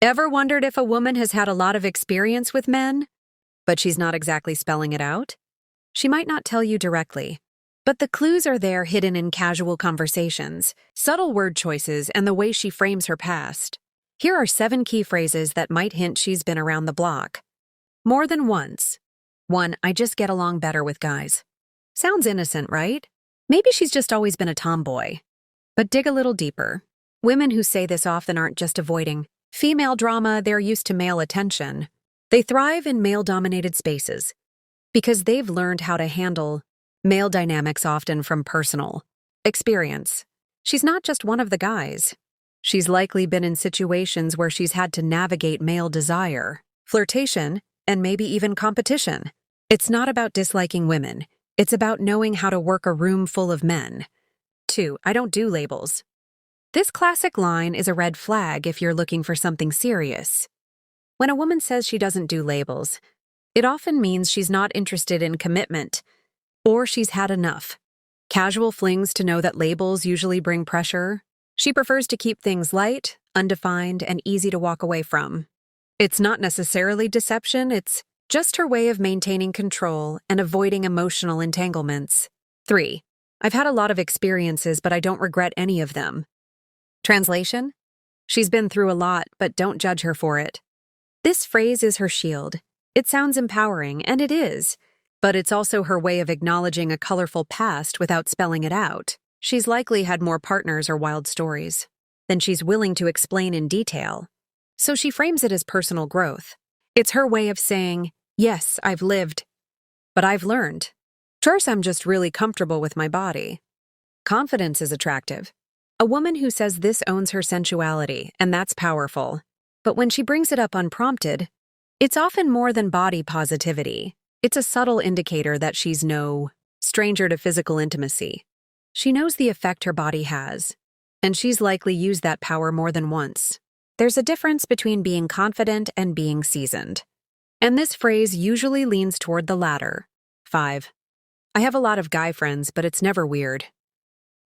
Ever wondered if a woman has had a lot of experience with men, but she's not exactly spelling it out? She might not tell you directly, but the clues are there hidden in casual conversations, subtle word choices, and the way she frames her past. Here are 7 key phrases that might hint she's been around the block. More than once. 1. I just get along better with guys. Sounds innocent, right? Maybe she's just always been a tomboy. But dig a little deeper. Women who say this often aren't just avoiding female drama, they're used to male attention. They thrive in male-dominated spaces because they've learned how to handle male dynamics, often from personal experience. She's not just one of the guys. She's likely been in situations where she's had to navigate male desire, flirtation, and maybe even competition. It's not about disliking women. It's about knowing how to work a room full of men. 2. I don't do labels. This classic line is a red flag if you're looking for something serious. When a woman says she doesn't do labels, it often means she's not interested in commitment, or she's had enough. Casual flings to know that labels usually bring pressure. She prefers to keep things light, undefined, and easy to walk away from. It's not necessarily deception, it's just her way of maintaining control and avoiding emotional entanglements. 3. I've had a lot of experiences, but I don't regret any of them. Translation? She's been through a lot, but don't judge her for it. This phrase is her shield. It sounds empowering, and it is, but it's also her way of acknowledging a colorful past without spelling it out. She's likely had more partners or wild stories than she's willing to explain in detail, so she frames it as personal growth. It's her way of saying, yes, I've lived, but I've learned. First, I'm just really comfortable with my body. Confidence is attractive. A woman who says this owns her sensuality, and that's powerful. But when she brings it up unprompted, it's often more than body positivity. It's a subtle indicator that she's no stranger to physical intimacy. She knows the effect her body has, and she's likely used that power more than once. There's a difference between being confident and being seasoned, and this phrase usually leans toward the latter. 5. I have a lot of guy friends, but it's never weird.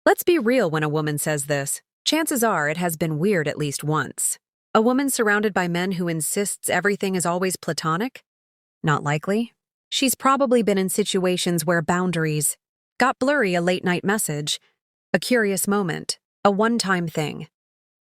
Let's be real when a woman says this. Chances are it has been weird at least once. A woman surrounded by men who insists everything is always platonic? Not likely. She's probably been in situations where boundaries got blurry, a late-night message, a curious moment, a one-time thing.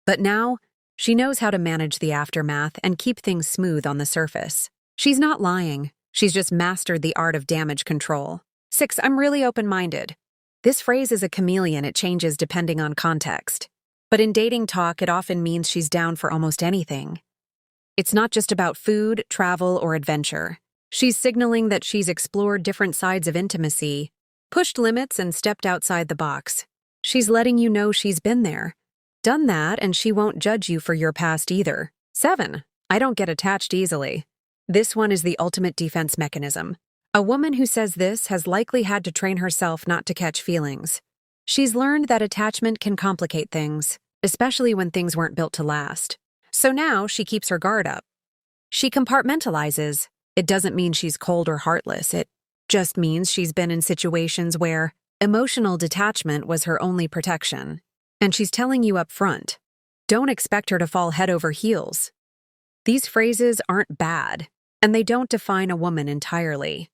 But now, she knows how to manage the aftermath and keep things smooth on the surface. She's not lying. She's just mastered the art of damage control. 6. I'm really open-minded. This phrase is a chameleon. It changes depending on context. But in dating talk, it often means she's down for almost anything. It's not just about food, travel, or adventure. She's signaling that she's explored different sides of intimacy, pushed limits, and stepped outside the box. She's letting you know she's been there, done that, and she won't judge you for your past either. 7. I don't get attached easily. This one is the ultimate defense mechanism. A woman who says this has likely had to train herself not to catch feelings. She's learned that attachment can complicate things, especially when things weren't built to last. So now she keeps her guard up. She compartmentalizes. It doesn't mean she's cold or heartless. It just means she's been in situations where emotional detachment was her only protection. And she's telling you up front, don't expect her to fall head over heels. These phrases aren't bad, and they don't define a woman entirely.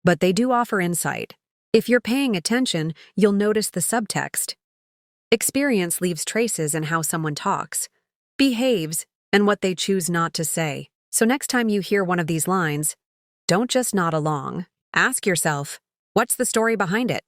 But they do offer insight. If you're paying attention, you'll notice the subtext. Experience leaves traces in how someone talks, behaves, and what they choose not to say. So next time you hear one of these lines, don't just nod along. Ask yourself, what's the story behind it?